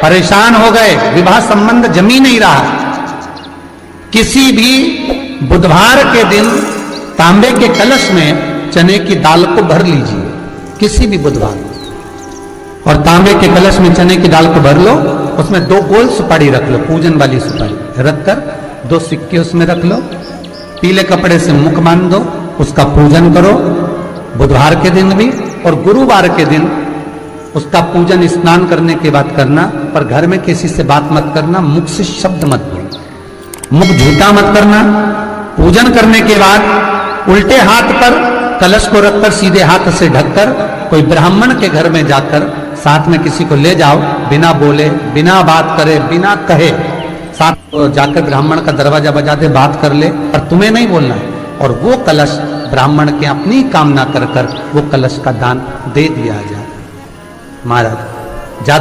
परेशान हो गए, विवाह संबंध जमी नहीं रहा। किसी भी बुधवार के दिन तांबे के कलश में चने की दाल को भर लीजिए, किसी भी बुधवार, और तांबे के कलश में चने की दाल को भर लो, उसमें 2 गोल सुपारी रख लो, पूजन वाली सुपारी रखकर 2 सिक्के उसमें रख लो, पीले कपड़े से मुख बांध दो, उसका पूजन करो बुधवार के दिन भी, और गुरुवार के दिन उसका पूजन स्नान करने के बाद करना। पर घर में किसी से बात मत करना, मुख से शब्द मत बोलना, मुख झूठा मत करना। पूजन करने के बाद उल्टे हाथ पर कलश को रखकर सीधे हाथ से ढककर कोई ब्राह्मण के घर में जाकर साथ में किसी को ले जाओ, बिना बोले, बिना बात करे, बिना कहे, साथ जाकर ब्राह्मण का दरवाजा बजा दे, बात कर ले, पर तुम्हें नहीं बोलना है। और वो कलश ब्राह्मण के अपनी कामना कर कर वो कलश का दान दे दिया जाए। महाराज ज्यादा